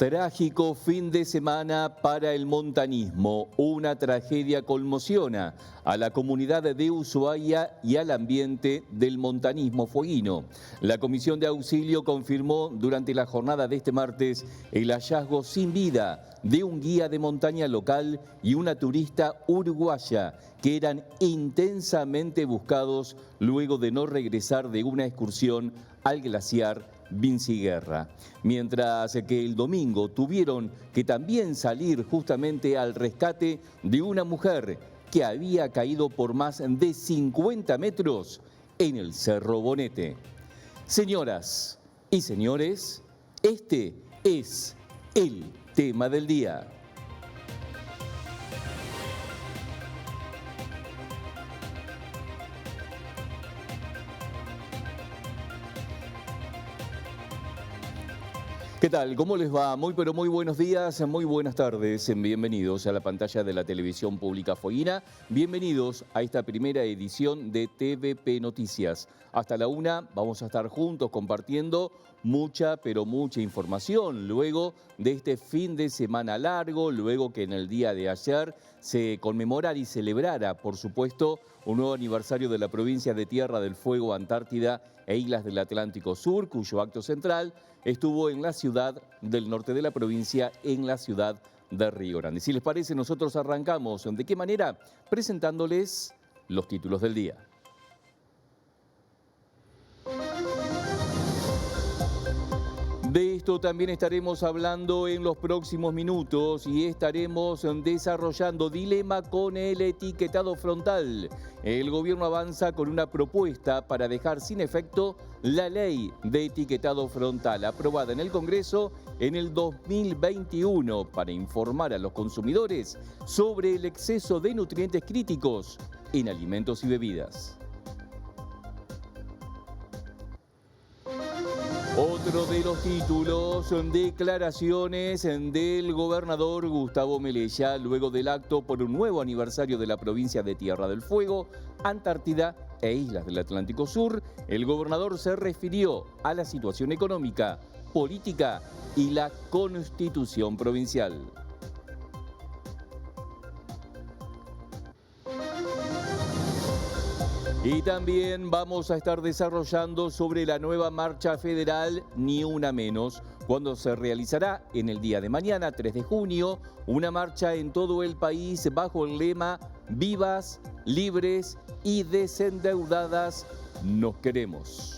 Trágico fin de semana para el montañismo. Una tragedia conmociona a la comunidad de Ushuaia y al ambiente del montañismo fueguino. La Comisión de Auxilio confirmó durante la jornada de este martes el hallazgo sin vida de un guía de montaña local y una turista uruguaya que eran intensamente buscados luego de no regresar de una excursión al glaciar Vinciguerra. Mientras que el domingo tuvieron que también salir justamente al rescate de una mujer que había caído por más de 50 metros en el Cerro Bonete. Señoras y señores, este es el tema del día. ¿Qué tal? ¿Cómo les va? Muy pero muy buenos días, muy buenas tardes. Bienvenidos a la pantalla de la televisión pública fueguina. Bienvenidos a esta primera edición de TVP Noticias. Hasta la 1 vamos a estar juntos compartiendo mucha pero mucha información. Luego de este fin de semana largo, luego que en el día de ayer se conmemorara y celebrara, por supuesto, un nuevo aniversario de la provincia de Tierra del Fuego, Antártida e Islas del Atlántico Sur, cuyo acto central estuvo en la ciudad del norte de la provincia, en la ciudad de Río Grande. Si les parece, nosotros arrancamos. ¿De qué manera? Presentándoles los títulos del día. De esto también estaremos hablando en los próximos minutos y estaremos desarrollando dilema con el etiquetado frontal. El gobierno avanza con una propuesta para dejar sin efecto la ley de etiquetado frontal aprobada en el Congreso en el 2021 para informar a los consumidores sobre el exceso de nutrientes críticos en alimentos y bebidas. Otro de los títulos, declaraciones del gobernador Gustavo Melella luego del acto por un nuevo aniversario de la provincia de Tierra del Fuego, Antártida e Islas del Atlántico Sur. El gobernador se refirió a la situación económica, política y la constitución provincial. Y también vamos a estar desarrollando sobre la nueva marcha federal Ni Una Menos, cuando se realizará en el día de mañana, 3 de junio, una marcha en todo el país bajo el lema Vivas, libres y desendeudadas nos queremos.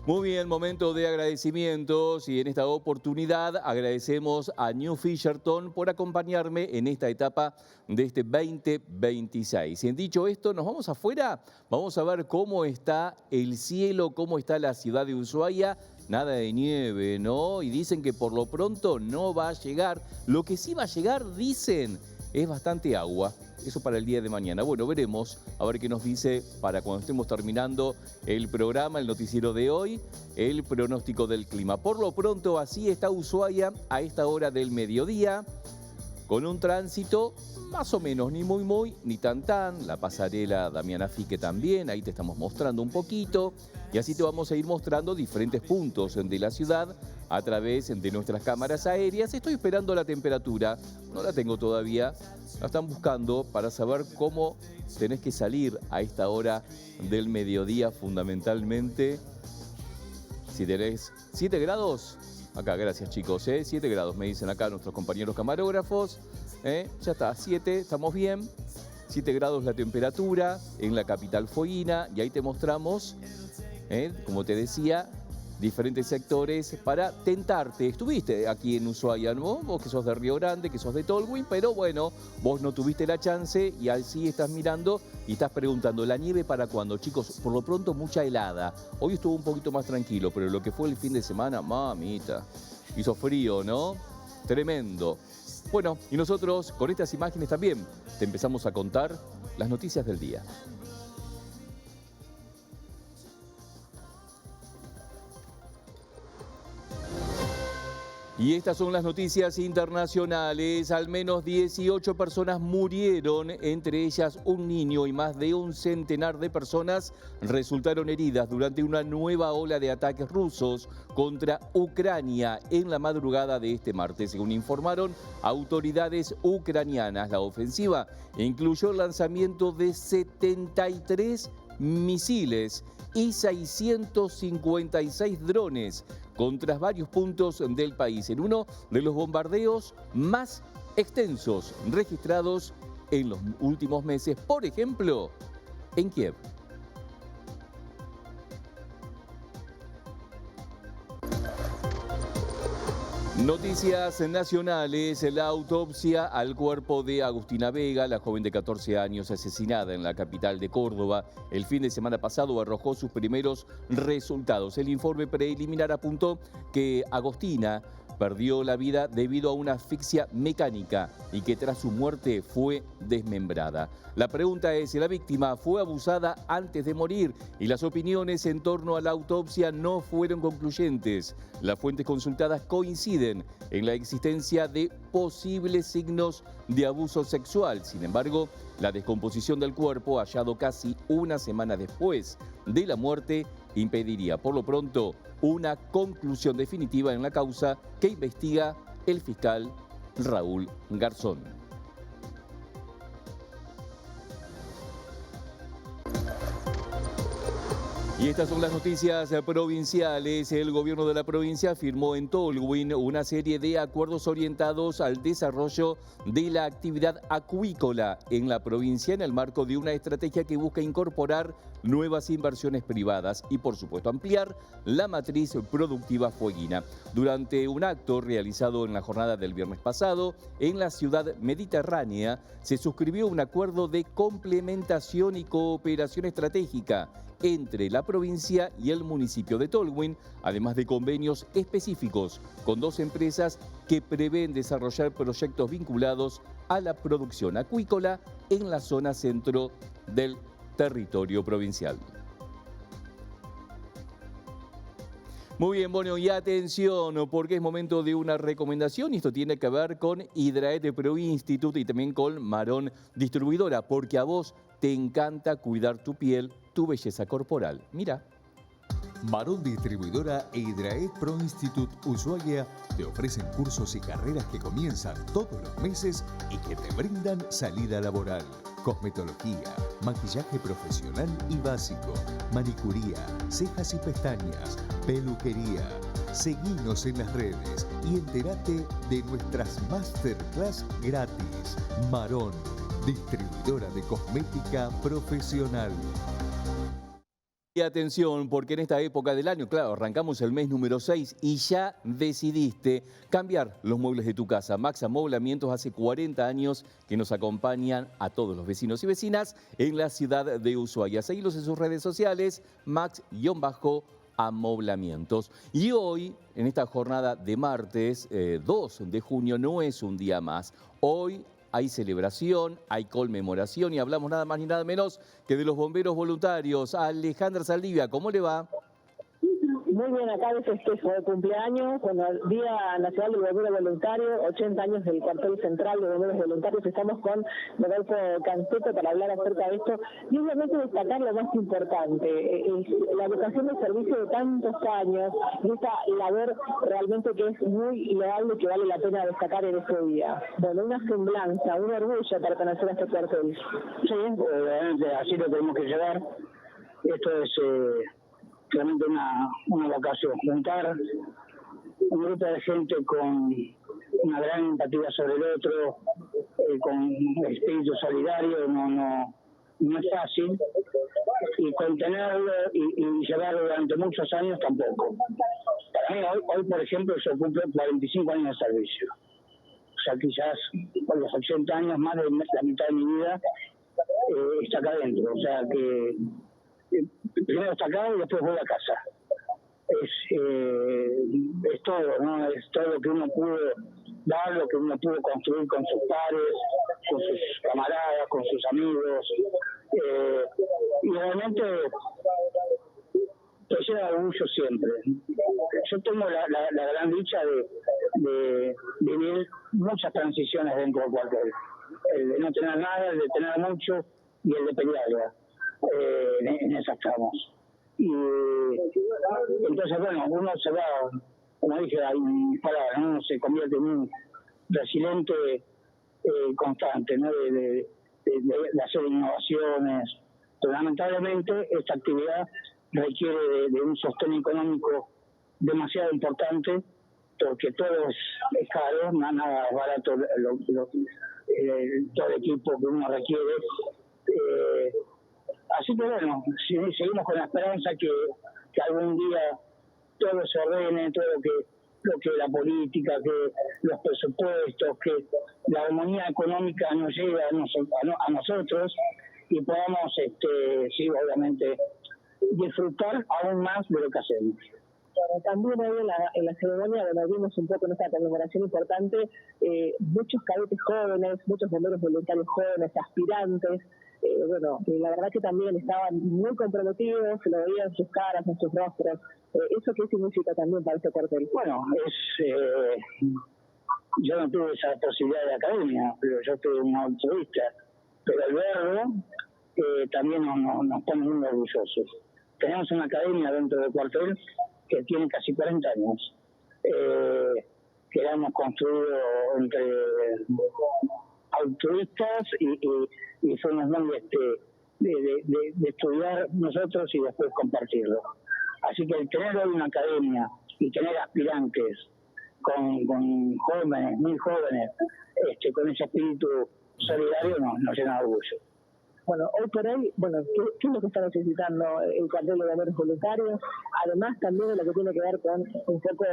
Muy bien, momento de agradecimientos y en esta oportunidad agradecemos a New Fisherton por acompañarme en esta etapa de este 2026. Y dicho esto, nos vamos afuera, vamos a ver cómo está el cielo, cómo está la ciudad de Ushuaia. Nada de nieve, ¿no? Y dicen que por lo pronto no va a llegar. Lo que sí va a llegar, dicen, es bastante agua. Eso para el día de mañana. Bueno, veremos a ver qué nos dice para cuando estemos terminando el programa, el noticiero de hoy, el pronóstico del clima. Por lo pronto, así está Ushuaia a esta hora del mediodía, con un tránsito más o menos, ni muy, ni tan. La pasarela Damiana Fique también, ahí te estamos mostrando un poquito. Y así te vamos a ir mostrando diferentes puntos de la ciudad a través de nuestras cámaras aéreas. Estoy esperando la temperatura, no la tengo todavía, la están buscando para saber cómo tenés que salir a esta hora del mediodía fundamentalmente. Si tenés 7 grados, acá, gracias chicos, 7 grados me dicen acá nuestros compañeros camarógrafos, ya está, 7, estamos bien, 7 grados la temperatura en la capital fueguina y ahí te mostramos, como te decía, diferentes sectores para tentarte. Estuviste aquí en Ushuaia, ¿no? Vos que sos de Río Grande, que sos de Tolwyn, pero bueno, vos no tuviste la chance y así estás mirando y estás preguntando, ¿la nieve para cuándo? Chicos, por lo pronto mucha helada. Hoy estuvo un poquito más tranquilo, pero lo que fue el fin de semana, mamita, hizo frío, ¿no? Tremendo. Bueno, y nosotros con estas imágenes también te empezamos a contar las noticias del día. Y estas son las noticias internacionales. Al menos 18 personas murieron, entre ellas un niño, y más de un centenar de personas resultaron heridas durante una nueva ola de ataques rusos contra Ucrania en la madrugada de este martes, según informaron autoridades ucranianas. La ofensiva incluyó el lanzamiento de 73 misiles y 656 drones contra varios puntos del país, en uno de los bombardeos más extensos registrados en los últimos meses, por ejemplo, en Kiev. Noticias nacionales. La autopsia al cuerpo de Agustina Vega, la joven de 14 años asesinada en la capital de Córdoba, el fin de semana pasado arrojó sus primeros resultados. El informe preliminar apuntó que Agustina perdió la vida debido a una asfixia mecánica y que tras su muerte fue desmembrada. La pregunta es si la víctima fue abusada antes de morir, y las opiniones en torno a la autopsia no fueron concluyentes. Las fuentes consultadas coinciden en la existencia de posibles signos de abuso sexual. Sin embargo, la descomposición del cuerpo, hallado casi una semana después de la muerte, impediría por lo pronto una conclusión definitiva en la causa que investiga el fiscal Raúl Garzón. Y estas son las noticias provinciales. El gobierno de la provincia firmó en Tolwyn una serie de acuerdos orientados al desarrollo de la actividad acuícola en la provincia en el marco de una estrategia que busca incorporar nuevas inversiones privadas y, por supuesto, ampliar la matriz productiva fueguina. Durante un acto realizado en la jornada del viernes pasado en la ciudad mediterránea, se suscribió un acuerdo de complementación y cooperación estratégica entre la provincia y el municipio de Tolwyn, además de convenios específicos con 2 empresas que prevén desarrollar proyectos vinculados a la producción acuícola en la zona centro del territorio provincial. Muy bien, bueno, y atención, porque es momento de una recomendación, y esto tiene que ver con Hydraet Pro Institute y también con Marón Distribuidora, porque a vos te encanta cuidar tu piel, tu belleza corporal. Mira. Marón Distribuidora e Hydraet Pro Institute Ushuaia te ofrecen cursos y carreras que comienzan todos los meses y que te brindan salida laboral. Cosmetología, maquillaje profesional y básico, manicuría, cejas y pestañas, peluquería. Seguinos en las redes y entérate de nuestras masterclass gratis. Marón, distribuidora de cosmética profesional. Y atención, porque en esta época del año, claro, arrancamos el mes número 6 y ya decidiste cambiar los muebles de tu casa. Max Amoblamientos hace 40 años que nos acompañan a todos los vecinos y vecinas en la ciudad de Ushuaia. Seguilos en sus redes sociales, Max-Amoblamientos. Y hoy, en esta jornada de martes 2 de junio, no es un día más. Hoy hay celebración, hay conmemoración y hablamos nada más ni nada menos que de los bomberos voluntarios. Alejandra Saldivia, ¿cómo le va? Muy bien, acá de festejo de cumpleaños, bueno, Día Nacional del Bombero Voluntario, 80 años del cuartel central de bomberos voluntarios. Estamos con Rodolfo Canseco para hablar acerca de esto y obviamente destacar lo más importante, la vocación de servicio de tantos años y esta labor realmente que es muy loable y que vale la pena destacar en este día. Bueno, una semblanza, un orgullo pertenecer a este cuartel. Sí, obviamente así lo tenemos que llevar. Esto es realmente una vocación, juntar un grupo de gente con una gran empatía sobre el otro, con espíritu solidario, no es fácil, y contenerlo y llevarlo durante muchos años tampoco. Para mí hoy por ejemplo, yo cumplo 45 años de servicio. O sea, quizás por los 80 años, más de la mitad de mi vida está acá adentro. O sea que primero está acá y después voy a casa. Es todo, ¿no? Es todo lo que uno pudo dar, lo que uno pudo construir con sus pares, con sus camaradas, con sus amigos. Y realmente te llena de orgullo siempre. Yo tengo la gran dicha de vivir muchas transiciones dentro del cuartel. El de no tener nada, el de tener mucho y el de pelearla. En esas tramos. Y entonces, bueno, uno se va, como dije, uno se convierte en un resiliente constante, ¿no? De hacer innovaciones. Pero lamentablemente esta actividad requiere de un sostén económico demasiado importante, porque todo es caro, nada es barato, todo el equipo que uno requiere. Así que bueno, seguimos con la esperanza que algún día todo se ordene, todo lo que la política, que los presupuestos, que la armonía económica nos llegue a nosotros y podamos, sí, obviamente, disfrutar aún más de lo que hacemos. Bueno, también hoy en la ceremonia, bueno, vimos un poco en esta conmemoración importante, muchos cadetes jóvenes, muchos bomberos voluntarios jóvenes, aspirantes. Bueno, la verdad que también estaban muy comprometidos, se lo veían en sus caras, en sus rostros. ¿Eso qué significa también para este cuartel? Bueno, yo no tuve esa posibilidad de academia, pero yo tuve un altruista. Pero el verlo también nos pone muy orgullosos. Tenemos una academia dentro del cuartel que tiene casi 40 años, que la hemos construido entre altruistas y fuimos muy de estudiar nosotros y después compartirlo. Así que el tener hoy una academia y tener aspirantes con jóvenes, muy jóvenes, con ese espíritu solidario nos llena de orgullo. Bueno, hoy por hoy, bueno, ¿qué es lo que está necesitando el cuartel de bomberos voluntarios? Además también de lo que tiene que ver con un poco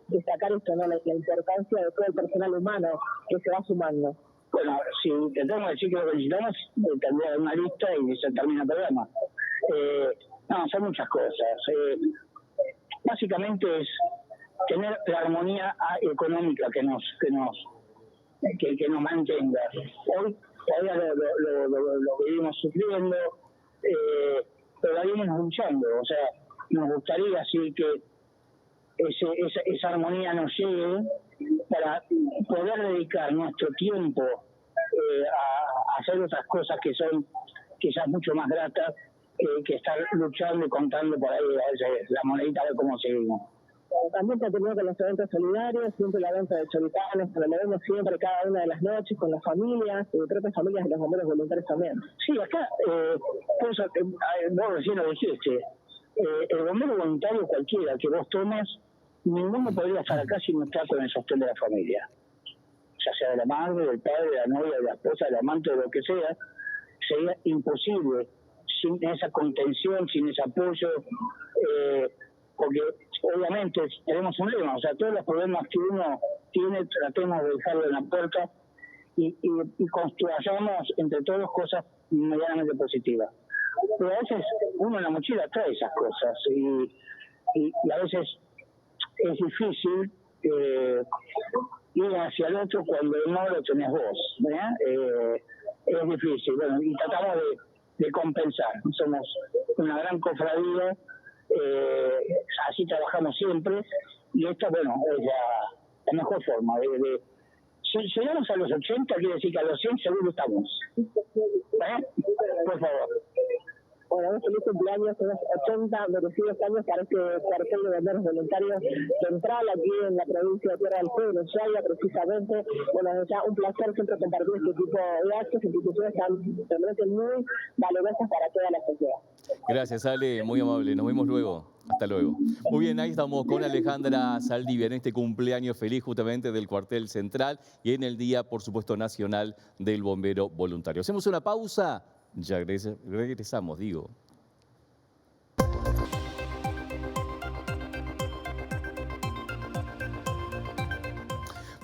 destacar esto, ¿no? La importancia de todo el personal humano que se va sumando. Bueno, si intentamos decir que lo necesitamos, tendría una lista y se termina el programa. No, son muchas cosas. Básicamente es tener la armonía económica que nos mantenga. Hoy todavía lo vivimos sufriendo, pero la venimos luchando. O sea, nos gustaría así que esa armonía nos llegue para poder dedicar nuestro tiempo a hacer otras cosas que son quizás mucho más gratas que estar luchando y contando por ahí a veces la monedita a ver cómo seguimos. También continúa con los eventos solidarios, siempre la venta de choritanes, pero lo vemos siempre cada una de las noches con las familias, propias familias de los bomberos voluntarios también. Sí, acá, vos recién lo dijiste, el bombero voluntario cualquiera que vos tomes, ninguno podría estar acá sin no estar con el sostén de la familia. Ya sea de la madre, del padre, de la novia, de la esposa, del amante, de lo que sea, sería imposible sin esa contención, sin ese apoyo, porque obviamente tenemos un lema, o sea, todos los problemas que uno tiene, tratemos de dejarlo en la puerta y construyamos entre todos cosas medianamente positivas. Pero a veces uno en la mochila trae esas cosas y a veces es difícil ir hacia el otro cuando no lo tenés vos, es difícil, bueno, y tratamos de compensar. Somos una gran cofradía, así trabajamos siempre, y esta, bueno, es la mejor forma si llegamos a los 80, quiere decir que a los 100 seguro estamos. Por favor. Bueno, feliz cumpleaños, unos 80 merecidos años para este cuartel de bomberos voluntarios central aquí en la provincia de Tierra del Fuego, en Ushuaia, precisamente. Bueno, ya un placer siempre compartir este tipo de actos, instituciones tan realmente muy valiosas para toda la sociedad. Gracias, Ale, muy amable. Nos vemos luego. Hasta luego. Muy bien, ahí estamos con Alejandra Saldivia en este cumpleaños feliz justamente del cuartel central y en el Día, por supuesto, nacional del bombero voluntario. Hacemos una pausa. Ya regresamos, digo.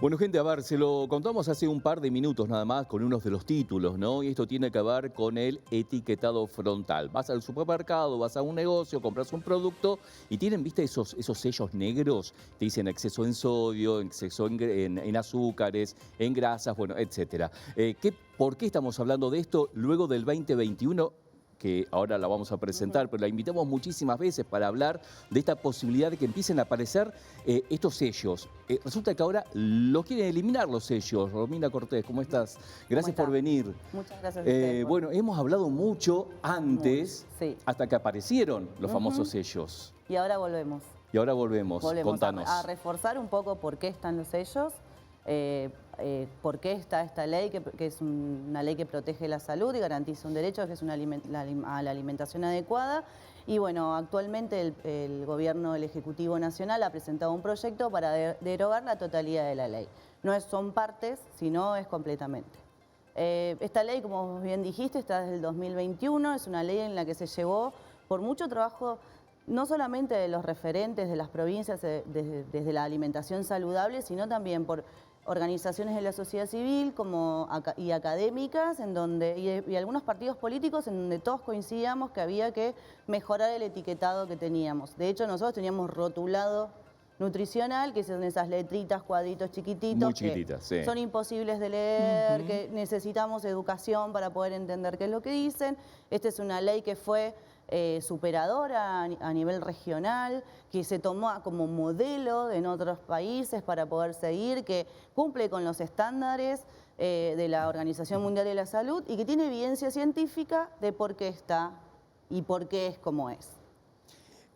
Bueno, gente, a ver, se lo contamos hace un par de minutos nada más con unos de los títulos, ¿no? Y esto tiene que ver con el etiquetado frontal. Vas al supermercado, vas a un negocio, compras un producto y tienen, ¿viste? Esos sellos negros. Te dicen exceso en sodio, exceso en azúcares, en grasas, bueno, etcétera. ¿Por qué estamos hablando de esto? Luego del 2021 que ahora la vamos a presentar, pero la invitamos muchísimas veces para hablar de esta posibilidad de que empiecen a aparecer estos sellos. Resulta que ahora los quieren eliminar los sellos. Romina Cortés, ¿cómo estás? Gracias por venir. Muchas gracias a ustedes. Bueno, hemos hablado mucho antes, sí. hasta que aparecieron los famosos sellos. Y ahora volvemos. Y ahora volvemos. Contanos. A reforzar un poco por qué están los sellos, por qué está esta ley, que es una ley que protege la salud y garantiza un derecho, que es a la alimentación adecuada. Y bueno, actualmente el gobierno del Ejecutivo Nacional ha presentado un proyecto para derogar la totalidad de la ley. No son partes, sino es completamente. Esta ley, como bien dijiste, está desde el 2021, es una ley en la que se llevó por mucho trabajo, no solamente de los referentes de las provincias desde la alimentación saludable, sino también por organizaciones de la sociedad civil y académicas y algunos partidos políticos en donde todos coincidíamos que había que mejorar el etiquetado que teníamos. De hecho, nosotros teníamos rotulado nutricional, que son esas letritas, cuadritos chiquititos, muy chiquititas, sí, son imposibles de leer, que necesitamos educación para poder entender qué es lo que dicen. Esta es una ley que fue superadora a nivel regional, que se tomó como modelo en otros países para poder seguir, que cumple con los estándares de la Organización Mundial de la Salud y que tiene evidencia científica de por qué está y por qué es como es.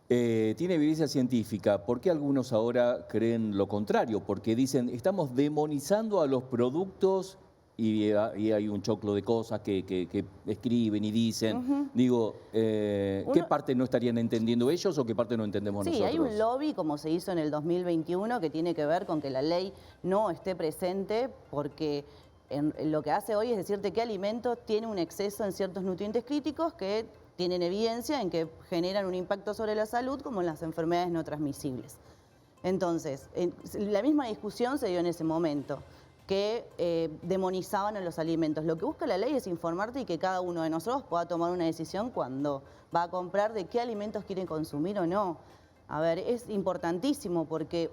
Tiene evidencia científica. ¿Por qué algunos ahora creen lo contrario? Porque dicen, estamos demonizando a los productos y hay un choclo de cosas que escriben y dicen. Digo, ¿qué parte no estarían entendiendo ellos o qué parte no entendemos nosotros? Sí, hay un lobby, como se hizo en el 2021, que tiene que ver con que la ley no esté presente porque lo que hace hoy es decirte qué alimentos tienen un exceso en ciertos nutrientes críticos que tienen evidencia en que generan un impacto sobre la salud, como en las enfermedades no transmisibles. Entonces, la misma discusión se dio en ese momento, que demonizaban a los alimentos. Lo que busca la ley es informarte y que cada uno de nosotros pueda tomar una decisión cuando va a comprar de qué alimentos quiere consumir o no. A ver, es importantísimo porque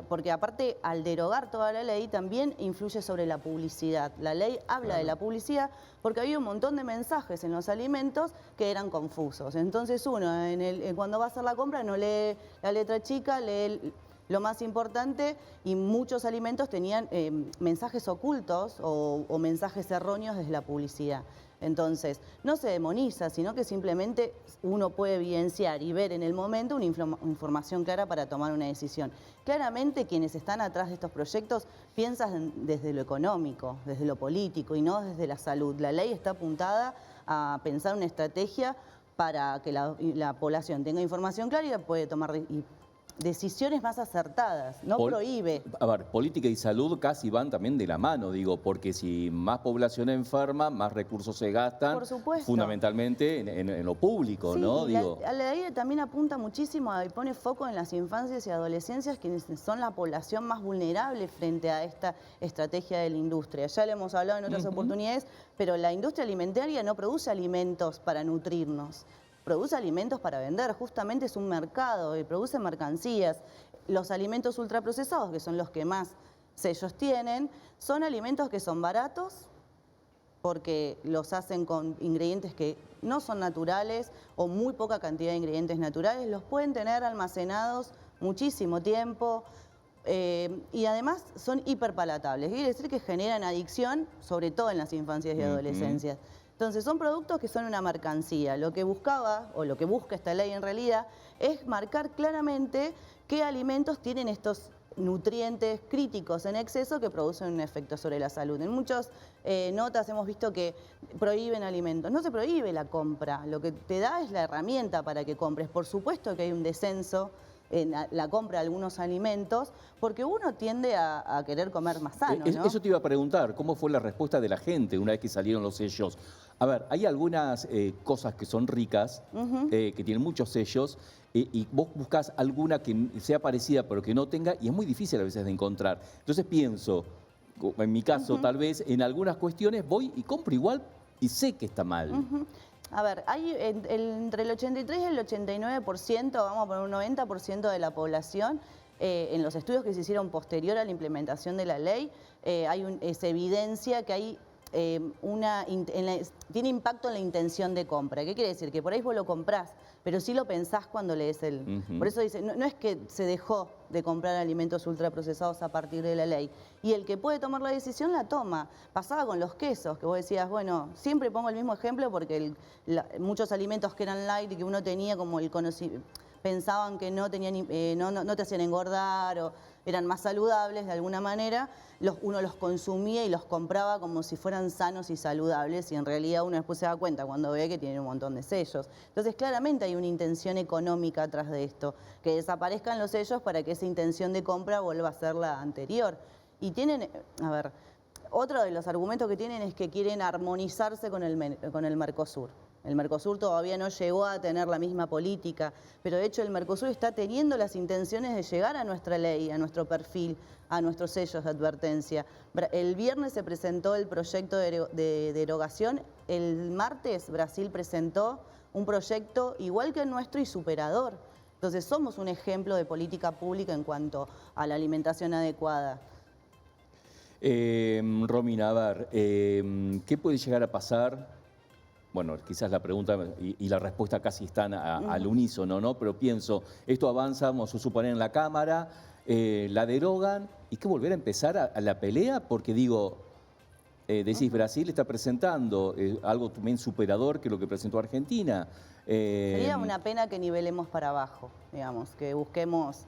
porque aparte al derogar toda la ley también influye sobre la publicidad. La ley habla de la publicidad porque había un montón de mensajes en los alimentos que eran confusos. Entonces uno cuando va a hacer la compra no lee la letra chica, lee lo más importante y muchos alimentos tenían mensajes ocultos o mensajes erróneos desde la publicidad. Entonces, no se demoniza, sino que simplemente uno puede evidenciar y ver en el momento una información clara para tomar una decisión. Claramente quienes están atrás de estos proyectos piensan desde lo económico, desde lo político y no desde la salud. La ley está apuntada a pensar una estrategia para que la población tenga información clara y puede tomar decisiones más acertadas, no prohíbe. A ver, política y salud casi van también de la mano, digo, porque si más población enferma, más recursos se gastan, por supuesto, fundamentalmente en lo público, sí, ¿no? Digo. La ley también apunta muchísimo y pone foco en las infancias y adolescencias, quienes son la población más vulnerable frente a esta estrategia de la industria. Ya lo hemos hablado en otras oportunidades, pero la industria alimentaria no produce alimentos para nutrirnos. Produce alimentos para vender, justamente es un mercado y produce mercancías. Los alimentos ultraprocesados, que son los que más sellos tienen, son alimentos que son baratos porque los hacen con ingredientes que no son naturales o muy poca cantidad de ingredientes naturales. Los pueden tener almacenados muchísimo tiempo y además son hiperpalatables. Quiere decir que generan adicción, sobre todo en las infancias y adolescencias. Entonces son productos que son una mercancía. Lo que buscaba, o lo que busca esta ley en realidad, es marcar claramente qué alimentos tienen estos nutrientes críticos en exceso que producen un efecto sobre la salud. En muchas notas hemos visto que prohíben alimentos. No se prohíbe la compra, lo que te da es la herramienta para que compres. Por supuesto que hay un descenso en la compra de algunos alimentos, porque uno tiende a querer comer más sano, ¿no? Eso te iba a preguntar, ¿cómo fue la respuesta de la gente una vez que salieron los sellos? A ver, hay algunas cosas que son ricas, que tienen muchos sellos, y vos buscás alguna que sea parecida pero que no tenga, y es muy difícil a veces de encontrar. Entonces pienso, en mi caso tal vez, en algunas cuestiones voy y compro igual y sé que está mal. A ver, hay entre el 83 y el 89%, vamos a poner un 90% de la población, en los estudios que se hicieron posterior a la implementación de la ley, es evidencia que hay tiene impacto en la intención de compra. ¿Qué quiere decir? Que por ahí vos lo comprás, pero sí lo pensás cuando lees el... Por eso dice, no es que se dejó de comprar alimentos ultraprocesados a partir de la ley. Y el que puede tomar la decisión la toma. Pasaba con los quesos, que vos decías, bueno, siempre pongo el mismo ejemplo porque muchos alimentos que eran light y que uno tenía como el conocimiento, pensaban que no te hacían engordar o eran más saludables de alguna manera, uno los consumía y los compraba como si fueran sanos y saludables, y en realidad uno después se da cuenta cuando ve que tienen un montón de sellos. Entonces claramente hay una intención económica atrás de esto, que desaparezcan los sellos para que esa intención de compra vuelva a ser la anterior. Y tienen, a ver, otro de los argumentos que tienen es que quieren armonizarse con el Mercosur. El Mercosur todavía no llegó a tener la misma política, pero de hecho el Mercosur está teniendo las intenciones de llegar a nuestra ley, a nuestro perfil, a nuestros sellos de advertencia. El viernes se presentó el proyecto de derogación, el martes Brasil presentó un proyecto igual que el nuestro y superador. Entonces somos un ejemplo de política pública en cuanto a la alimentación adecuada. Romina, a ver, ¿qué puede llegar a pasar? Bueno, quizás la pregunta y la respuesta casi están al unísono, ¿no? Pero pienso, esto avanza, vamos a suponer, en la Cámara, la derogan, ¿y qué volver a empezar a la pelea? Porque digo, decís, Brasil está presentando algo también superador que lo que presentó Argentina. Sería una pena que nivelemos para abajo, digamos, que busquemos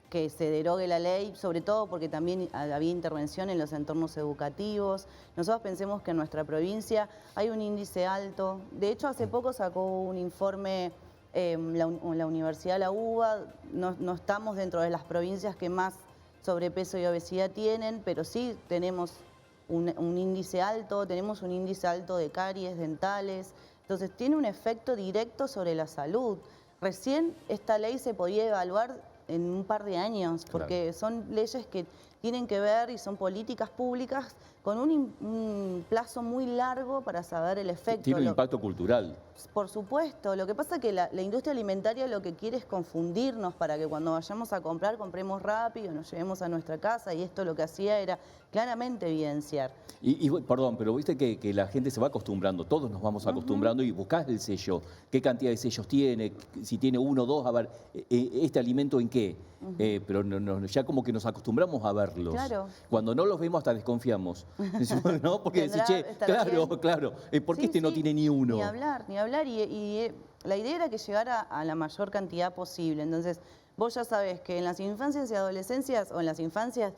que se derogue la ley, sobre todo porque también había intervención en los entornos educativos. Nosotros pensemos que en nuestra provincia hay un índice alto. De hecho, hace poco sacó un informe la Universidad de la UBA. No estamos dentro de las provincias que más sobrepeso y obesidad tienen, pero sí tenemos un índice alto, tenemos un índice alto de caries dentales. Entonces, tiene un efecto directo sobre la salud. Recién esta ley se podía evaluar en un par de años, porque son leyes que tienen que ver y son políticas públicas con un plazo muy largo para saber el efecto. Tiene un impacto cultural. Por supuesto. Lo que pasa es que la industria alimentaria lo que quiere es confundirnos para que cuando vayamos a comprar, compremos rápido, nos llevemos a nuestra casa, y esto lo que hacía era claramente evidenciar. Perdón, pero viste que la gente se va acostumbrando, todos nos vamos acostumbrando y buscás el sello, qué cantidad de sellos tiene, si tiene 1 o 2, a ver, este alimento en qué. Pero ya como que nos acostumbramos a verlos. Claro. Cuando no los vemos hasta desconfiamos. ¿No? Porque decís, che, claro, ¿por qué no tiene ni uno? Ni hablar. Y la idea era que llegara a la mayor cantidad posible. Entonces, vos ya sabés que en las infancias y adolescencias, o en las infancias,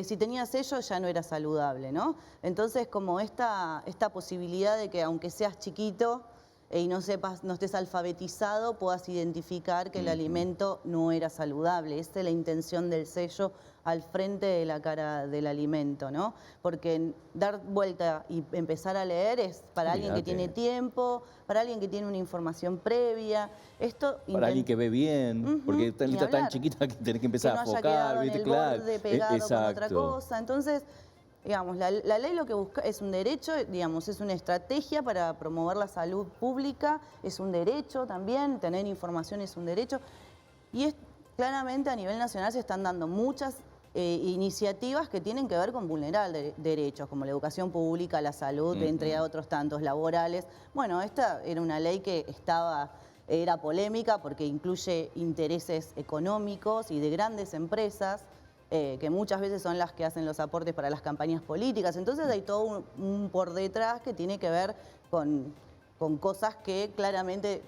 si tenías sello ya no era saludable, ¿no? Entonces, como esta posibilidad de que aunque seas chiquito y no estés alfabetizado, puedas identificar que el alimento no era saludable. Esa es la intención del sello al frente de la cara del alimento, ¿no? Porque dar vuelta y empezar a leer es para alguien que tiene tiempo, para alguien que tiene una información previa. Para alguien que ve bien, porque esta lista tan chiquita que tenés que empezar a enfocar. Que no haya quedado en el borde pegado con otra cosa. Entonces, digamos, la ley lo que busca es un derecho, digamos, es una estrategia para promover la salud pública, es un derecho también, tener información es un derecho. Y claramente a nivel nacional se están dando muchas iniciativas que tienen que ver con vulnerar derechos, como la educación pública, la salud, entre otros tantos laborales. Bueno, esta era una ley que era polémica porque incluye intereses económicos y de grandes empresas, que muchas veces son las que hacen los aportes para las campañas políticas. Entonces hay todo un por detrás que tiene que ver con cosas que claramente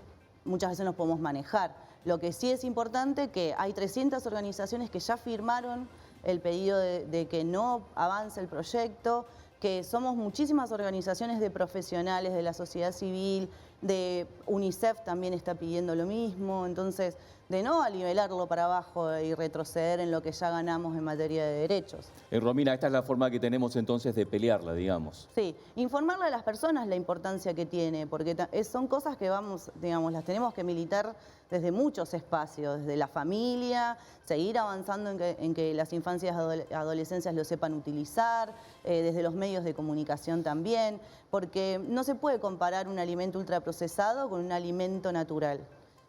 muchas veces nos podemos manejar. Lo que sí es importante que hay 300 organizaciones que ya firmaron el pedido de que no avance el proyecto, que somos muchísimas organizaciones de profesionales de la sociedad civil, de UNICEF también está pidiendo lo mismo, entonces de no nivelarlo para abajo y retroceder en lo que ya ganamos en materia de derechos. Romina, esta es la forma que tenemos entonces de pelearla, digamos. Sí, informarle a las personas la importancia que tiene, porque son cosas que las tenemos que militar desde muchos espacios, desde la familia, seguir avanzando en que las infancias y adolescencias lo sepan utilizar, desde los medios de comunicación también, porque no se puede comparar un alimento ultraprocesado con un alimento natural.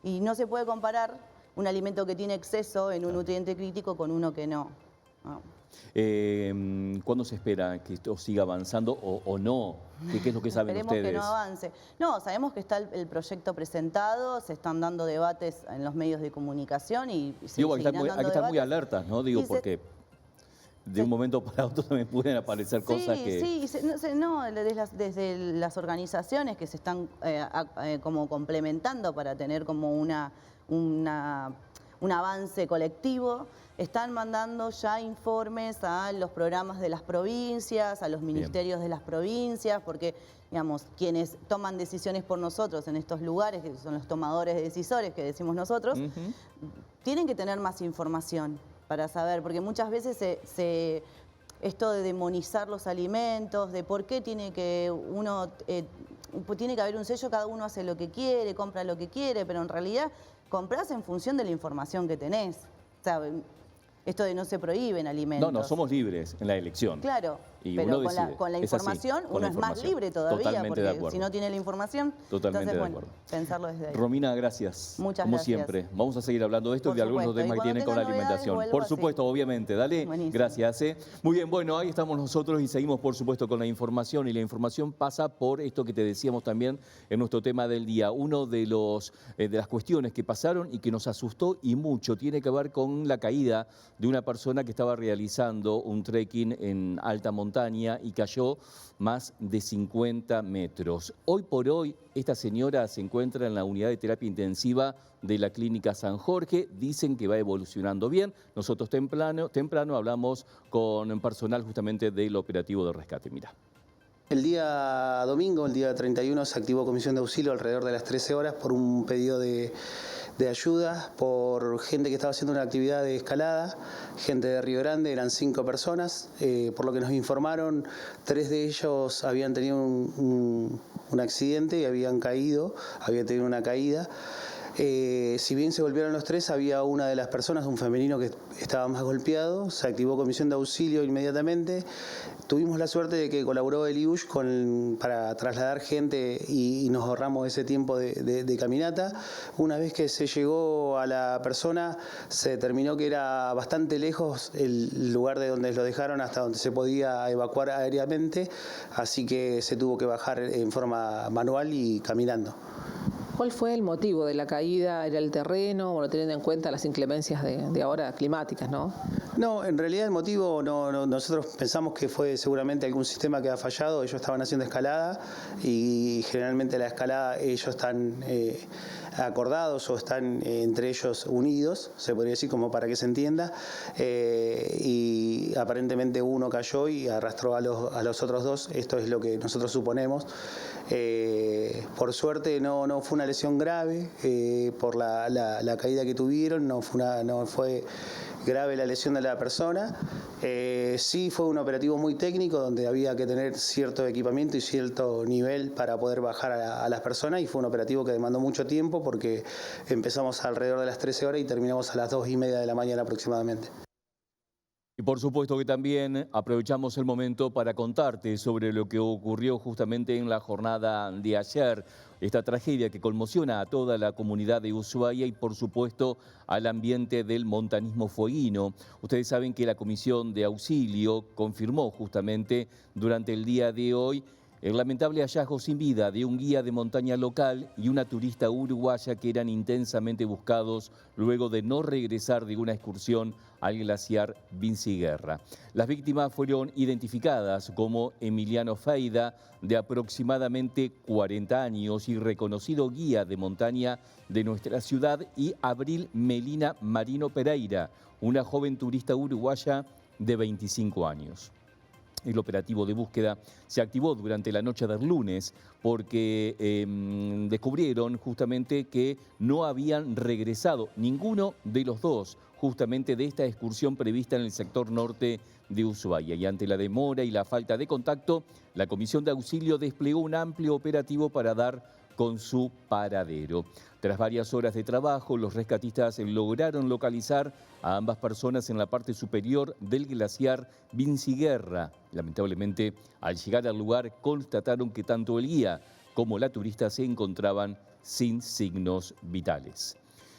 Y no se puede comparar un alimento que tiene exceso en un nutriente crítico con uno que no. Ah. ¿Cuándo se espera que esto siga avanzando o no? ¿Qué es lo que saben Esperemos ustedes? que no avance. No, sabemos que está el proyecto presentado, se están dando debates en los medios de comunicación y se Digo, hay que seguirán estar dando muy debates. alertas, ¿no? Digo, Y se- porque de un momento para otro también pueden aparecer cosas que... Sí, desde las organizaciones que se están como complementando para tener como un avance colectivo, están mandando ya informes a los programas de las provincias, a los ministerios de las provincias, porque, digamos, quienes toman decisiones por nosotros en estos lugares, que son los tomadores de decisores, que decimos nosotros, tienen que tener más información para saber, porque muchas veces esto de demonizar los alimentos, de por qué tiene que tiene que haber un sello, cada uno hace lo que quiere, compra lo que quiere, pero en realidad compras en función de la información que tenés. O sea, esto de no se prohíben alimentos. No, somos libres en la elección. Claro, Y pero uno con la decide. Es así, información con uno la es más información. libre todavía, Totalmente de porque acuerdo. si no tiene la información, Totalmente entonces, de bueno, acuerdo. pensarlo desde ahí. Romina, gracias. Muchas como gracias. siempre. Vamos a seguir hablando de esto y Por de algunos supuesto. temas Y que tienen con la cuando tenga alimentación. novedades, Por vuelvo supuesto, así. obviamente. Dale, Buenísimo. gracias. Muy bien, bueno, ahí estamos nosotros y seguimos, por supuesto, con la información. Y la información pasa por esto que te decíamos también en nuestro tema del día. Uno de las cuestiones que pasaron y que nos asustó y mucho tiene que ver con la caída de una persona que estaba realizando un trekking en alta montaña y cayó más de 50 metros. Hoy por hoy, esta señora se encuentra en la unidad de terapia intensiva de la Clínica San Jorge. Dicen que va evolucionando bien. Nosotros temprano hablamos con personal justamente del operativo de rescate. Mira. El día domingo, el día 31, se activó comisión de auxilio alrededor de las 13 horas por un pedido de ayuda por gente que estaba haciendo una actividad de escalada, gente de Río Grande, eran 5 personas, por lo que nos informaron, 3 de ellos habían tenido un accidente y habían tenido una caída. Si bien se golpearon los 3, había una de las personas, un femenino que estaba más golpeado, se activó comisión de auxilio inmediatamente. Tuvimos la suerte de que colaboró el IUSH para trasladar gente y nos ahorramos ese tiempo de caminata. Una vez que se llegó a la persona, se determinó que era bastante lejos el lugar de donde lo dejaron hasta donde se podía evacuar aéreamente, así que se tuvo que bajar en forma manual y caminando. ¿Cuál fue el motivo de la caída? ¿Era el terreno? Bueno, teniendo en cuenta las inclemencias de ahora climáticas, ¿no? No, en realidad el motivo, nosotros pensamos que fue seguramente algún sistema que ha fallado. Ellos estaban haciendo escalada y generalmente la escalada ellos están acordados o están entre ellos unidos, se podría decir como para que se entienda, y aparentemente uno cayó y arrastró a los otros 2, esto es lo que nosotros suponemos. Por suerte no fue una lesión grave por la caída que tuvieron, no fue grave la lesión de la persona. Sí fue un operativo muy técnico donde había que tener cierto equipamiento y cierto nivel para poder bajar a las personas, y fue un operativo que demandó mucho tiempo porque empezamos alrededor de las 13 horas y terminamos a las 2:30 de la mañana aproximadamente. Y por supuesto que también aprovechamos el momento para contarte sobre lo que ocurrió justamente en la jornada de ayer. Esta tragedia que conmociona a toda la comunidad de Ushuaia y por supuesto al ambiente del montañismo fueguino. Ustedes saben que la Comisión de Auxilio confirmó justamente durante el día de hoy el lamentable hallazgo sin vida de un guía de montaña local y una turista uruguaya que eran intensamente buscados luego de no regresar de una excursión al glaciar Vinciguerra. Las víctimas fueron identificadas como Emiliano Feida, de aproximadamente 40 años y reconocido guía de montaña de nuestra ciudad, y Abril Melina Marino Pereira, una joven turista uruguaya de 25 años. El operativo de búsqueda se activó durante la noche del lunes porque descubrieron justamente que no habían regresado ninguno de los dos justamente de esta excursión prevista en el sector norte de Ushuaia. Y ante la demora y la falta de contacto, la Comisión de Auxilio desplegó un amplio operativo para dar con su paradero. Tras varias horas de trabajo, los rescatistas lograron localizar a ambas personas en la parte superior del glaciar Vinciguerra. Lamentablemente, al llegar al lugar, constataron que tanto el guía como la turista se encontraban sin signos vitales.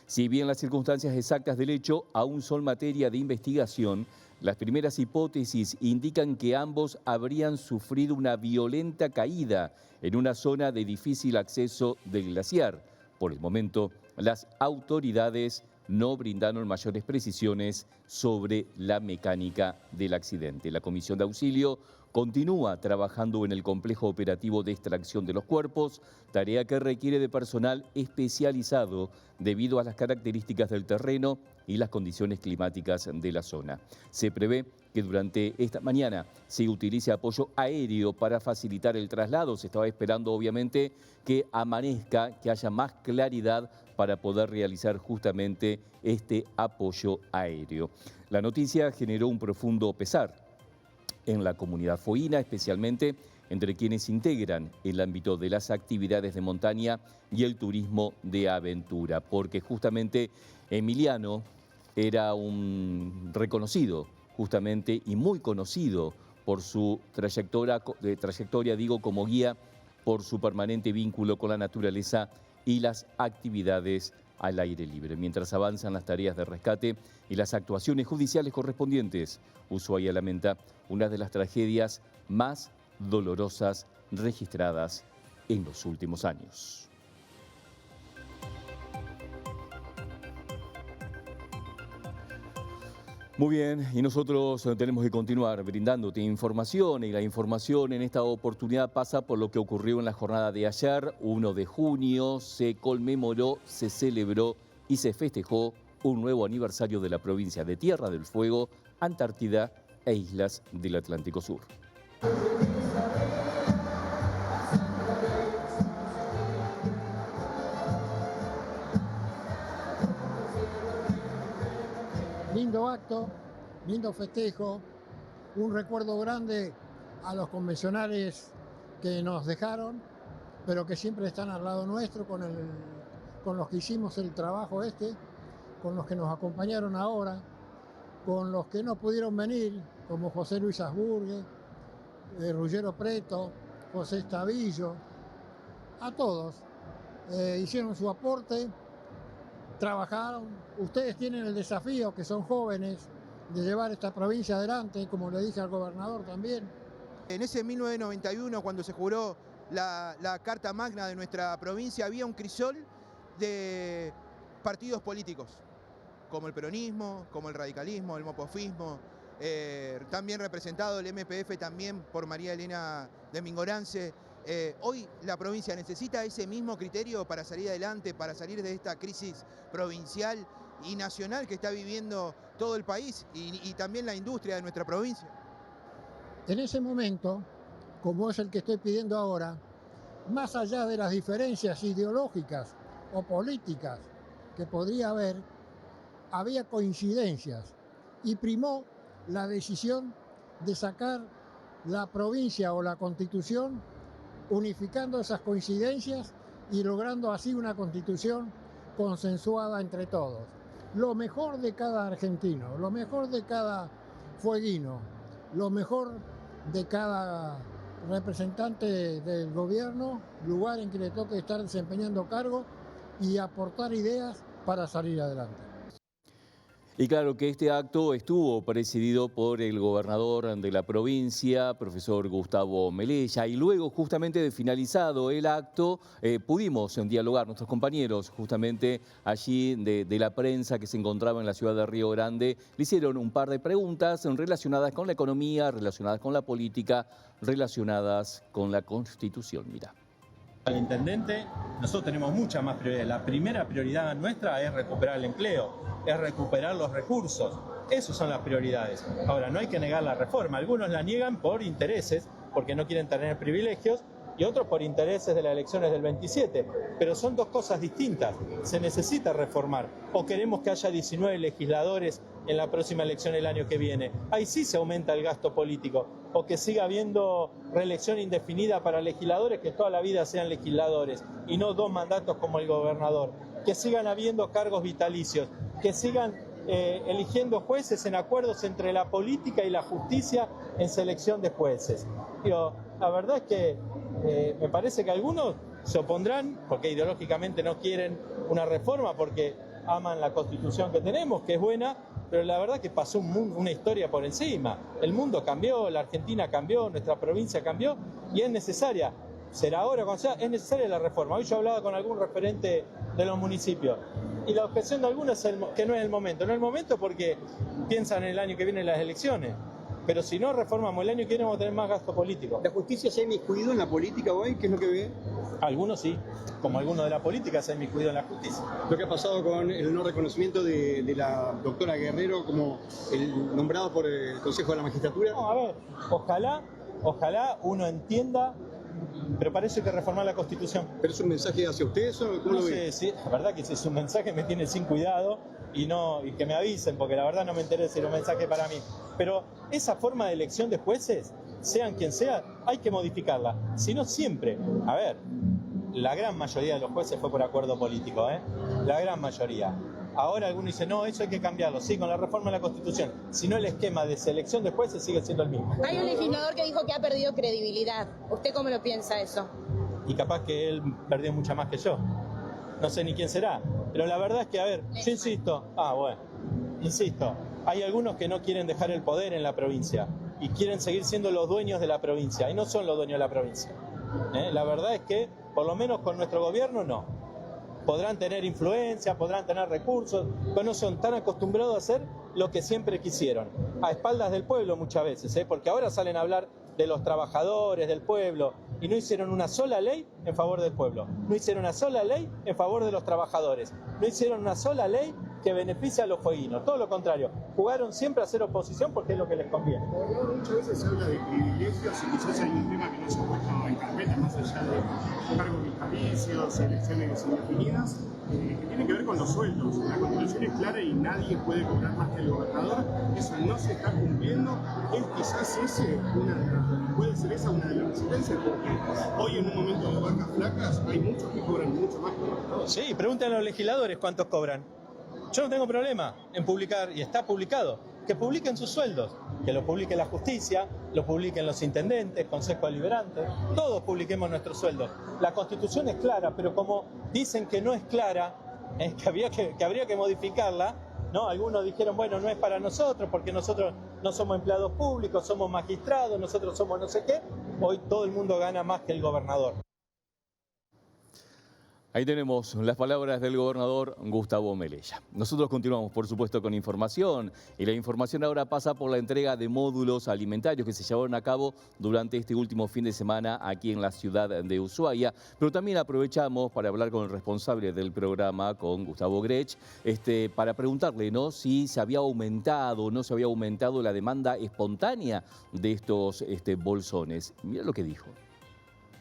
Si bien las circunstancias exactas del hecho aún son materia de investigación, Las primeras hipótesis indican que ambos habrían sufrido una violenta caída en una zona de difícil acceso del glaciar. Por el momento, las autoridades no brindaron mayores precisiones sobre la mecánica del accidente. La Comisión de Auxilio continúa trabajando en el complejo operativo de extracción de los cuerpos, tarea que requiere de personal especializado debido a las características del terreno y las condiciones climáticas de la zona. Se prevé que durante esta mañana se utilice apoyo aéreo para facilitar el traslado. Se estaba esperando, obviamente, que amanezca, que haya más claridad para poder realizar justamente este apoyo aéreo. La noticia generó un profundo pesar en la comunidad foína, especialmente entre quienes integran el ámbito de las actividades de montaña y el turismo de aventura, porque justamente Emiliano era un reconocido justamente y muy conocido por su trayectoria como guía, por su permanente vínculo con la naturaleza y las actividades al aire libre. Mientras avanzan las tareas de rescate y las actuaciones judiciales correspondientes, Ushuaia lamenta una de las tragedias más dolorosas registradas en los últimos años. Muy bien, y nosotros tenemos que continuar brindándote información, y la información en esta oportunidad pasa por lo que ocurrió en la jornada de ayer, 1 de junio, se conmemoró, se celebró y se festejó un nuevo aniversario de la provincia de Tierra del Fuego, Antártida e Islas del Atlántico Sur. Lindo acto, lindo festejo, un recuerdo grande a los convencionales que nos dejaron, pero que siempre están al lado nuestro, con los que hicimos el trabajo con los que nos acompañaron ahora, con los que no pudieron venir, como José Luis Asburgue, Ruggero Preto, José Estavillo, a todos. Hicieron su aporte, trabajaron. Ustedes tienen el desafío, que son jóvenes, de llevar esta provincia adelante, como le dije al gobernador también. En ese 1991, cuando se juró la Carta Magna de nuestra provincia, había un crisol de partidos políticos, como el peronismo, como el radicalismo, el mopofismo, también representado el MPF también por María Elena de Mingorance. Hoy la provincia necesita ese mismo criterio para salir adelante, para salir de esta crisis provincial y nacional que está viviendo todo el país y también la industria de nuestra provincia. En ese momento, como es el que estoy pidiendo ahora, más allá de las diferencias ideológicas o políticas que podría haber, había coincidencias y primó la decisión de sacar la provincia o la Constitución, unificando esas coincidencias y logrando así una Constitución consensuada entre todos. Lo mejor de cada argentino, lo mejor de cada fueguino, lo mejor de cada representante del gobierno, lugar en que le toque estar desempeñando cargo y aportar ideas para salir adelante. Y claro que este acto estuvo presidido por el gobernador de la provincia, profesor Gustavo Melella, y luego justamente de finalizado el acto pudimos dialogar, nuestros compañeros justamente allí de la prensa que se encontraba en la ciudad de Río Grande, le hicieron un par de preguntas relacionadas con la economía, relacionadas con la política, relacionadas con la Constitución. Mira. Al intendente, nosotros tenemos muchas más prioridades. La primera prioridad nuestra es recuperar el empleo, es recuperar los recursos. Esas son las prioridades. Ahora, no hay que negar la reforma. Algunos la niegan por intereses, porque no quieren tener privilegios, y otros por intereses de las elecciones del 27. Pero son dos cosas distintas. Se necesita reformar. O queremos que haya 19 legisladores en la próxima elección el año que viene. Ahí sí se aumenta el gasto político. O que siga habiendo reelección indefinida para legisladores que toda la vida sean legisladores y no 2 mandatos como el gobernador. Que sigan habiendo cargos vitalicios. Que sigan eligiendo jueces en acuerdos entre la política y la justicia en selección de jueces. La verdad es que me parece que algunos se opondrán porque ideológicamente no quieren una reforma, porque aman la Constitución que tenemos, que es buena, pero la verdad que pasó una historia por encima. El mundo cambió, la Argentina cambió, nuestra provincia cambió y es necesaria. Será ahora cuando sea, es necesaria la reforma. Hoy yo hablaba con algún referente de los municipios y la objeción de algunos es que no es el momento. No es el momento porque piensan en el año que viene las elecciones. Pero si no reformamos el año que viene vamos a tener más gasto político. ¿La justicia se ha inmiscuido en la política hoy? ¿Qué es lo que ve? Algunos sí, como algunos de la política se han inmiscuido en la justicia. Lo que ha pasado con el no reconocimiento de la doctora Guerrero como el nombrado por el Consejo de la Magistratura. No, a ver, ojalá uno entienda, pero para eso hay que reformar la Constitución. ¿Pero es un mensaje hacia ustedes o cómo No lo sé, ve? sí, la verdad que si es un mensaje me tiene sin cuidado y que me avisen, porque la verdad no me interesa si era un mensaje para mí. Pero esa forma de elección de jueces, sean quien sea, hay que modificarla. Si no siempre, a ver, la gran mayoría de los jueces fue por acuerdo político, la gran mayoría. Ahora algunos dicen, no, eso hay que cambiarlo, sí, con la reforma de la Constitución. Si no, el esquema de selección de jueces sigue siendo el mismo. Hay un legislador que dijo que ha perdido credibilidad. ¿Usted cómo lo piensa eso? Y capaz que él perdió mucha más que yo. No sé ni quién será. Pero la verdad es que, a ver, yo insisto, hay algunos que no quieren dejar el poder en la provincia y quieren seguir siendo los dueños de la provincia, y no son los dueños de la provincia. La verdad es que, por lo menos con nuestro gobierno, no. Podrán tener influencia, podrán tener recursos, pero no son tan acostumbrados a hacer lo que siempre quisieron, a espaldas del pueblo muchas veces, porque ahora salen a hablar de los trabajadores, del pueblo, y no hicieron una sola ley en favor del pueblo, no hicieron una sola ley en favor de los trabajadores, no hicieron una sola ley que beneficie a los fueguinos, todo lo contrario, jugaron siempre a hacer oposición porque es lo que les conviene. Muchas veces se habla de privilegios y quizás hay un tema que no se ha puesto en carpeta más allá de cargos vitalicios, elecciones indefinidas, que tiene que ver con los sueldos. La Constitución es clara y nadie puede cobrar más que el gobernador, eso no se está cumpliendo. Es quizás puede ser esa una de las consecuencias, porque hoy en un momento de vacas flacas hay muchos que cobran mucho más que el gobernador. Sí, pregúntenle a los legisladores cuántos cobran. Yo no tengo problema en publicar, y está publicado, que publiquen sus sueldos, que lo publique la justicia, lo publiquen los intendentes, consejos deliberantes, todos publiquemos nuestros sueldos. La Constitución es clara, pero como dicen que no es clara, que habría que modificarla, ¿no? Algunos dijeron, bueno, no es para nosotros, porque nosotros no somos empleados públicos, somos magistrados, nosotros somos no sé qué, hoy todo el mundo gana más que el gobernador. Ahí tenemos las palabras del gobernador Gustavo Melella. Nosotros continuamos, por supuesto, con información. Y la información ahora pasa por la entrega de módulos alimentarios que se llevaron a cabo durante este último fin de semana aquí en la ciudad de Ushuaia. Pero también aprovechamos para hablar con el responsable del programa, con Gustavo Grech, para preguntarle, ¿no?, si se había aumentado o no se había aumentado la demanda espontánea de estos bolsones. Mira lo que dijo.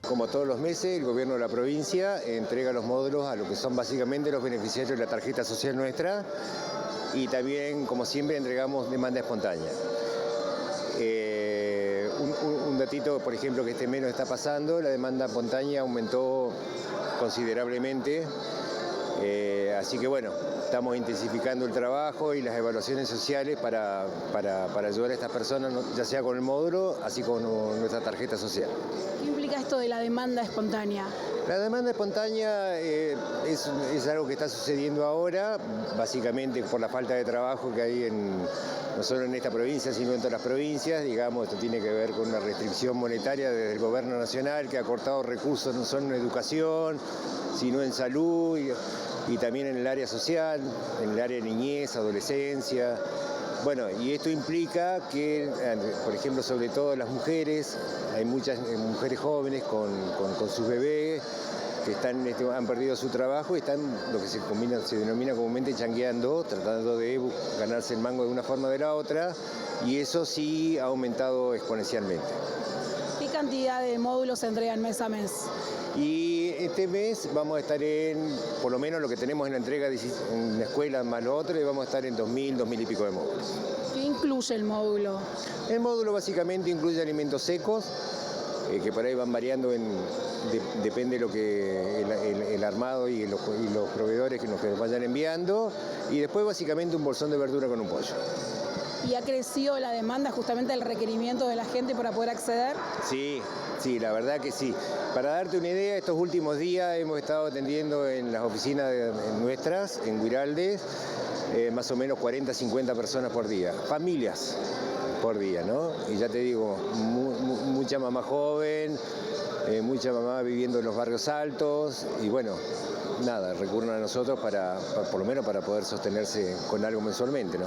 Como todos los meses, el gobierno de la provincia entrega los módulos a lo que son básicamente los beneficiarios de la tarjeta social nuestra y también, como siempre, entregamos demanda espontánea. Un datito, por ejemplo, que este mes nos está pasando, la demanda espontánea aumentó considerablemente, así que bueno, estamos intensificando el trabajo y las evaluaciones sociales para ayudar a estas personas, ya sea con el módulo, así como con nuestra tarjeta social. ¿Qué implica esto de la demanda espontánea? La demanda espontánea es algo que está sucediendo ahora, básicamente por la falta de trabajo que hay no solo en esta provincia, sino en todas las provincias. Digamos, esto tiene que ver con una restricción monetaria desde el gobierno nacional que ha cortado recursos no solo en educación, sino en salud y también en el área social, en el área de niñez, adolescencia. Bueno, y esto implica que, por ejemplo, sobre todo las mujeres, hay muchas mujeres jóvenes con sus bebés que han perdido su trabajo y están lo que se denomina comúnmente changueando, tratando de ganarse el mango de una forma o de la otra, y eso sí ha aumentado exponencialmente. ¿Qué cantidad de módulos se entregan mes a mes? Y este mes vamos a estar por lo menos lo que tenemos en la entrega en la escuela más lo otro, y vamos a estar en 2.000 y pico de módulos. ¿Qué incluye el módulo? El módulo básicamente incluye alimentos secos, que por ahí van variando, depende de lo que el armado y los proveedores que nos vayan enviando, y después básicamente un bolsón de verdura con un pollo. ¿Y ha crecido la demanda, justamente el requerimiento de la gente para poder acceder? Sí, la verdad que sí. Para darte una idea, estos últimos días hemos estado atendiendo en las oficinas nuestras, en Guiraldes, más o menos 40, 50 personas por día, familias por día, ¿no? Y ya te digo, mucha mamá joven, mucha mamá viviendo en los barrios altos y bueno, nada, recurren a nosotros para por lo menos para poder sostenerse con algo mensualmente, ¿no?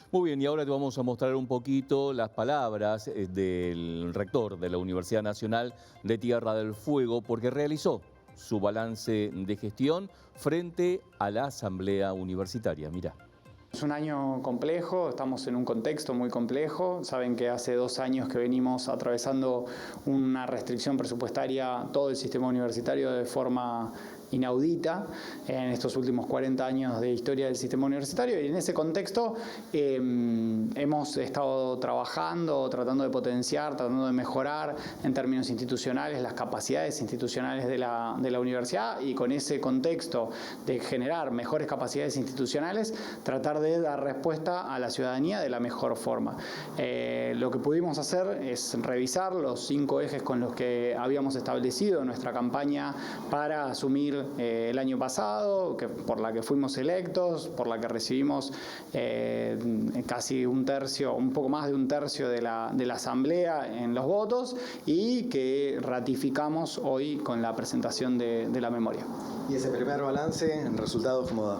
Muy bien, y ahora te vamos a mostrar un poquito las palabras del rector de la Universidad Nacional de Tierra del Fuego, porque realizó su balance de gestión frente a la Asamblea Universitaria. Mirá. Es un año complejo, estamos en un contexto muy complejo. Saben que hace 2 años que venimos atravesando una restricción presupuestaria todo el sistema universitario de forma inaudita en estos últimos 40 años de historia del sistema universitario, y en ese contexto hemos estado trabajando, tratando de potenciar, tratando de mejorar en términos institucionales las capacidades institucionales de la universidad, y con ese contexto de generar mejores capacidades institucionales, tratar de dar respuesta a la ciudadanía de la mejor forma. Lo que pudimos hacer es revisar los 5 ejes con los que habíamos establecido nuestra campaña para asumir el año pasado, por la que fuimos electos, por la que recibimos casi un tercio, un poco más de un tercio de la Asamblea en los votos, y que ratificamos hoy con la presentación de la memoria. ¿Y ese primer balance, en resultados cómo da?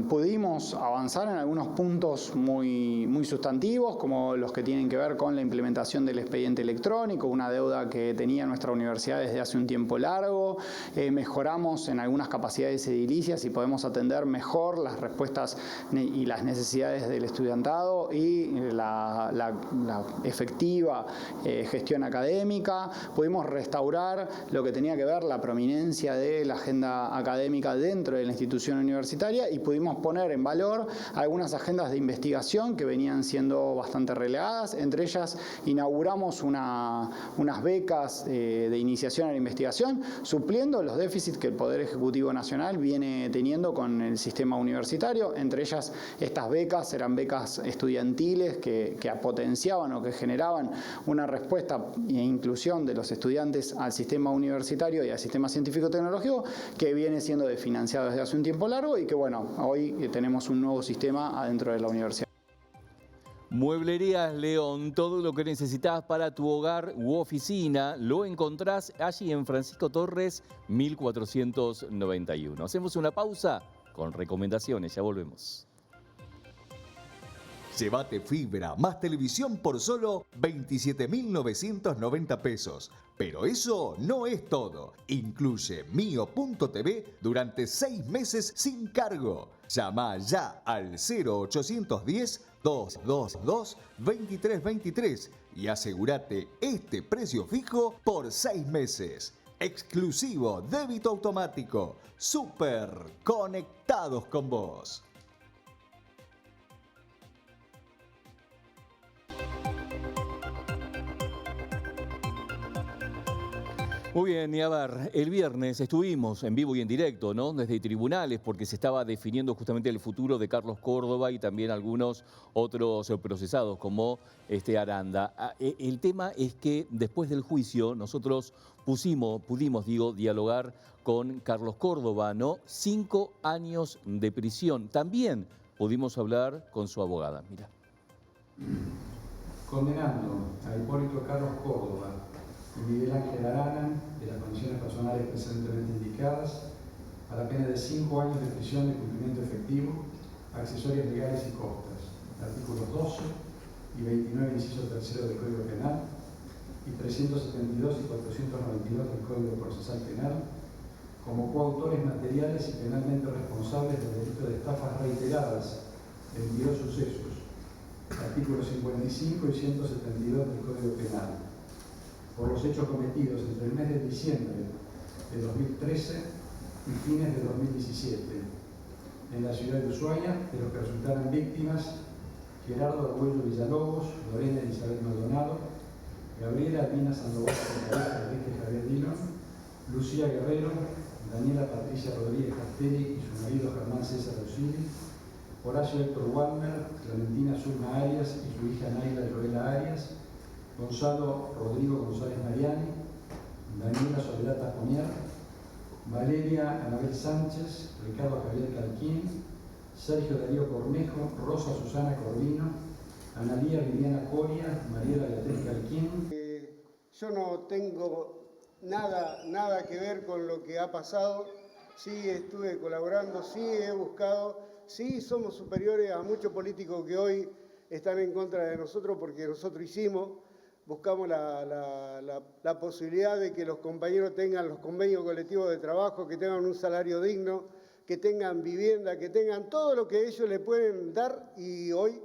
Pudimos avanzar en algunos puntos muy sustantivos, como los que tienen que ver con la implementación del expediente electrónico, una deuda que tenía nuestra universidad desde hace un tiempo largo. Mejoramos en algunas capacidades edilicias y podemos atender mejor las respuestas y las necesidades del estudiantado y la efectiva gestión académica. Pudimos restaurar lo que tenía que ver la prominencia de la agenda académica dentro de la institución universitaria, y pudimos poner en valor algunas agendas de investigación que venían siendo bastante relegadas. Entre ellas inauguramos unas becas de iniciación a la investigación, supliendo los déficits que el Poder Ejecutivo Nacional viene teniendo con el sistema universitario. Entre ellas, estas becas eran becas estudiantiles que potenciaban o que generaban una respuesta e inclusión de los estudiantes al sistema universitario y al sistema científico-tecnológico, que viene siendo desfinanciado desde hace un tiempo largo, y que bueno, hoy tenemos un nuevo sistema adentro de la universidad. Mueblerías León, todo lo que necesitas para tu hogar u oficina lo encontrás allí en Francisco Torres 1491. Hacemos una pausa con recomendaciones, ya volvemos. Llévate fibra más televisión por solo 27.990 pesos. Pero eso no es todo. Incluye Mio.tv durante 6 meses sin cargo. Llama ya al 0810-222-2323 y asegúrate este precio fijo por 6 meses. Exclusivo débito automático. Súper conectados con vos. Muy bien, y a ver, el viernes estuvimos en vivo y en directo, ¿no? Desde tribunales, porque se estaba definiendo justamente el futuro de Carlos Córdoba y también algunos otros procesados como Aranda. El tema es que después del juicio nosotros pudimos dialogar con Carlos Córdoba, ¿no? 5 años de prisión. También pudimos hablar con su abogada, mira. Condenando a Hipólito Carlos Córdoba y Miguel Ángel Arana, de las condiciones personales precedentemente indicadas, a la pena de 5 años de prisión de cumplimiento efectivo, accesorias legales y costas, artículos 12 y 29, inciso 3 del Código Penal, y 372 y 492 del Código Procesal Penal, como coautores materiales y penalmente responsables del delito de estafas reiteradas en 22 sucesos, artículos 55 y 172 del Código Penal, por los hechos cometidos entre el mes de diciembre de 2013 y fines de 2017 en la ciudad de Ushuaia, de los que resultaran víctimas Gerardo Arguello Villalobos, Lorena Elizabeth Maldonado, Gabriela Albina Sandoval Enrique Javier Dillon, Lucía Guerrero, Daniela Patricia Rodríguez Castelli y su marido Germán César Osili, Horacio Héctor Wagner, Clementina Zulma Arias y su hija Naila Joela Arias, Gonzalo Rodrigo González Mariani, Daniela Soledad Taponier, Valeria Anabel Sánchez, Ricardo Javier Calquín, Sergio Darío Cornejo, Rosa Susana Corvino, Analía Viviana Coria, Mariela Beatriz Calquín. Yo no tengo nada que ver con lo que ha pasado. Sí estuve colaborando, sí he buscado, sí somos superiores a muchos políticos que hoy están en contra de nosotros porque nosotros buscamos la posibilidad de que los compañeros tengan los convenios colectivos de trabajo, que tengan un salario digno, que tengan vivienda, que tengan todo lo que ellos le pueden dar y hoy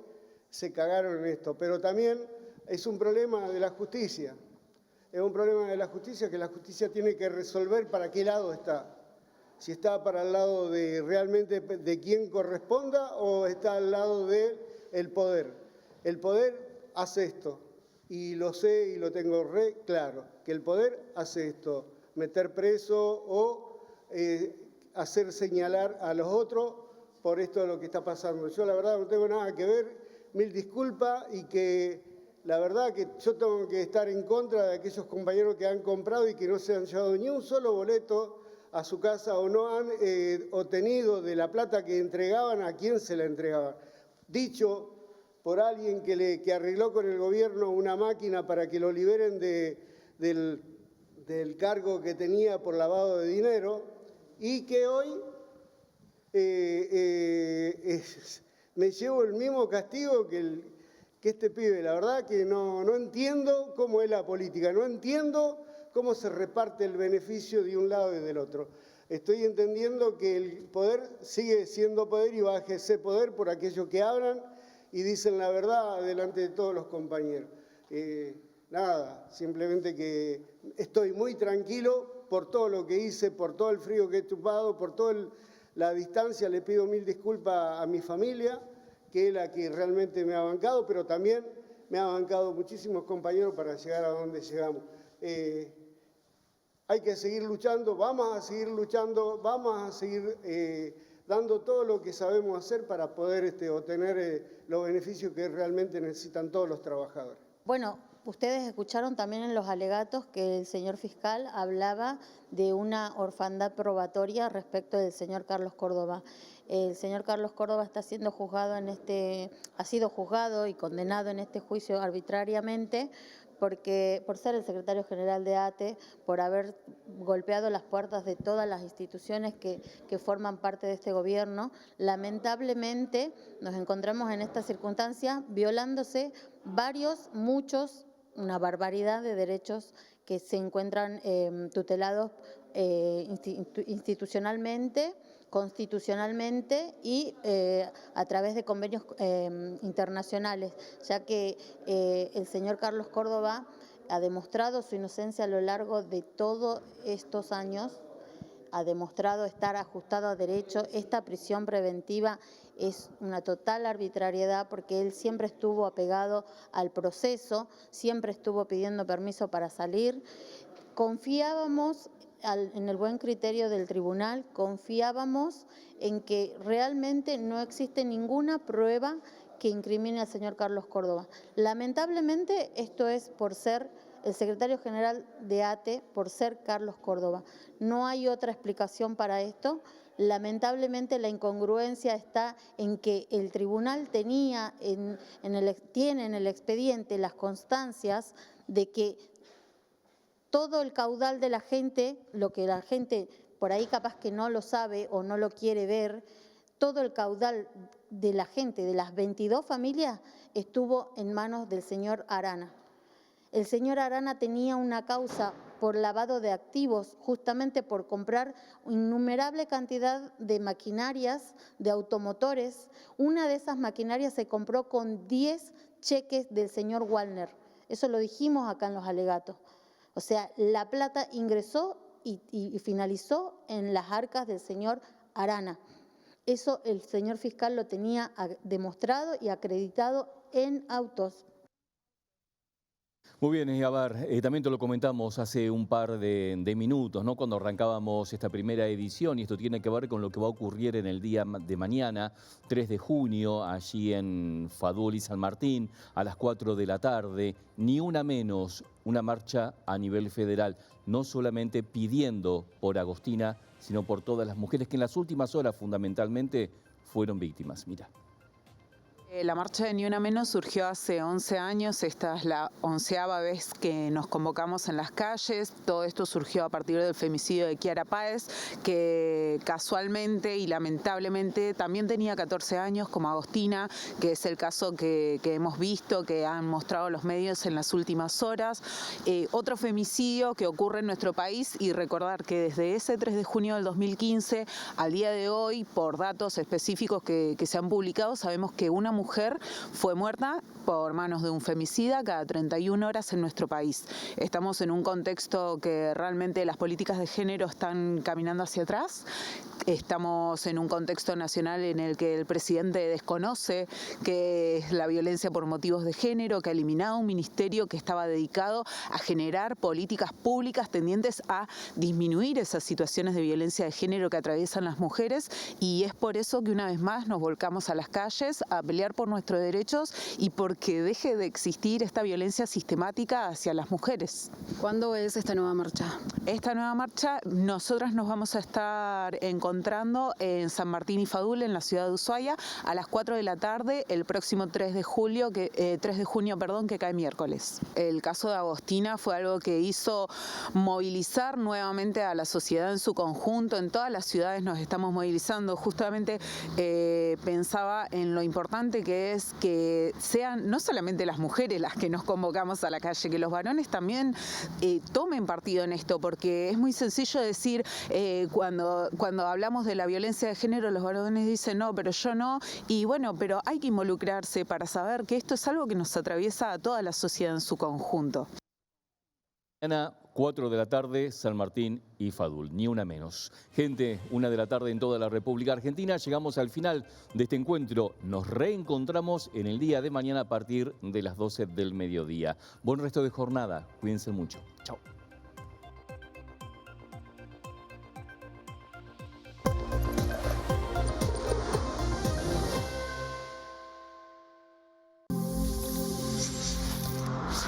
se cagaron en esto. Pero también es un problema de la justicia. Es un problema de la justicia que la justicia tiene que resolver para qué lado está. Si está para el lado de realmente de quien corresponda o está al lado del poder. El poder hace esto, y lo sé y lo tengo re claro, que el poder hace esto, meter preso o hacer señalar a los otros por esto de lo que está pasando. Yo la verdad no tengo nada que ver, mil disculpas, y que la verdad que yo tengo que estar en contra de aquellos compañeros que han comprado y que no se han llevado ni un solo boleto a su casa o no han obtenido de la plata que entregaban a quien se la entregaban. Dicho por alguien que arregló con el gobierno una máquina para que lo liberen del cargo que tenía por lavado de dinero y que hoy me llevo el mismo castigo que este pibe. La verdad que no entiendo cómo es la política, no entiendo cómo se reparte el beneficio de un lado y del otro. Estoy entendiendo que el poder sigue siendo poder y va a ejercer poder por aquellos que hablan y dicen la verdad delante de todos los compañeros. Nada, simplemente que estoy muy tranquilo por todo lo que hice, por todo el frío que he chupado, por toda la distancia. Le pido mil disculpas a mi familia, que es la que realmente me ha bancado, pero también me ha bancado muchísimos compañeros para llegar a donde llegamos. Hay que seguir luchando, vamos a seguir luchando, vamos a seguir dando todo lo que sabemos hacer para poder obtener los beneficios que realmente necesitan todos los trabajadores. Bueno, ustedes escucharon también en los alegatos que el señor fiscal hablaba de una orfandad probatoria respecto del señor Carlos Córdoba. El señor Carlos Córdoba está siendo juzgado ha sido juzgado y condenado en este juicio arbitrariamente por ser el secretario general de ATE, por haber golpeado las puertas de todas las instituciones que forman parte de este gobierno. Lamentablemente nos encontramos en esta circunstancia violándose muchos, una barbaridad de derechos que se encuentran tutelados institucionalmente, constitucionalmente y a través de convenios internacionales, ya que el señor Carlos Córdoba ha demostrado su inocencia a lo largo de todos estos años, ha demostrado estar ajustado a derecho. Esta prisión preventiva es una total arbitrariedad porque él siempre estuvo apegado al proceso, siempre estuvo pidiendo permiso para salir. Confiábamos en el buen criterio del tribunal, confiábamos en que realmente no existe ninguna prueba que incrimine al señor Carlos Córdoba. Lamentablemente esto es por ser el secretario general de ATE, por ser Carlos Córdoba. No hay otra explicación para esto. Lamentablemente la incongruencia está en que el tribunal tiene en el expediente las constancias de que todo el caudal de la gente, lo que la gente por ahí capaz que no lo sabe o no lo quiere ver, todo el caudal de la gente, de las 22 familias, estuvo en manos del señor Arana. El señor Arana tenía una causa por lavado de activos, justamente por comprar innumerable cantidad de maquinarias, de automotores. Una de esas maquinarias se compró con 10 cheques del señor Wallner. Eso lo dijimos acá en los alegatos. O sea, la plata ingresó y finalizó en las arcas del señor Arana. Eso el señor fiscal lo tenía demostrado y acreditado en autos. Muy bien, Abar, también te lo comentamos hace un par de minutos, ¿no? Cuando arrancábamos esta primera edición, y esto tiene que ver con lo que va a ocurrir en el día de mañana, 3 de junio, allí en Fadul y San Martín, a las 4 de la tarde, ni una menos, una marcha a nivel federal, no solamente pidiendo por Agostina, sino por todas las mujeres que en las últimas horas fundamentalmente fueron víctimas. Mira. La marcha de Ni Una Menos surgió hace 11 años, esta es la 11ª vez que nos convocamos en las calles. Todo esto surgió a partir del femicidio de Kiara Páez, que casualmente y lamentablemente también tenía 14 años como Agostina, que es el caso que hemos visto, que han mostrado los medios en las últimas horas. Otro femicidio que ocurre en nuestro país, y recordar que desde ese 3 de junio del 2015 al día de hoy, por datos específicos que se han publicado, sabemos que una mujer fue muerta por manos de un femicida cada 31 horas en nuestro país. Estamos en un contexto que realmente las políticas de género están caminando hacia atrás. Estamos en un contexto nacional en el que el presidente desconoce qué es la violencia por motivos de género, que ha eliminado un ministerio que estaba dedicado a generar políticas públicas tendientes a disminuir esas situaciones de violencia de género que atraviesan las mujeres, y es por eso que una vez más nos volcamos a las calles a pelear por nuestros derechos y porque deje de existir esta violencia sistemática hacia las mujeres. ¿Cuándo es esta nueva marcha? Esta nueva marcha, nosotras nos vamos a estar encontrando en San Martín y Fadul, en la ciudad de Ushuaia, a las 4 de la tarde, el próximo 3 de junio, que cae miércoles. El caso de Agostina fue algo que hizo movilizar nuevamente a la sociedad en su conjunto. En todas las ciudades nos estamos movilizando. Justamente pensaba en lo importante que es que sean no solamente las mujeres las que nos convocamos a la calle, que los varones también tomen partido en esto, porque es muy sencillo decir, cuando hablamos de la violencia de género, los varones dicen no, pero yo no, y bueno, pero hay que involucrarse para saber que esto es algo que nos atraviesa a toda la sociedad en su conjunto. Mañana, 4 de la tarde, San Martín y Fadul, Ni Una Menos. Gente, 1 de la tarde en toda la República Argentina. Llegamos al final de este encuentro. Nos reencontramos en el día de mañana a partir de las 12 del mediodía. Buen resto de jornada. Cuídense mucho. Chao.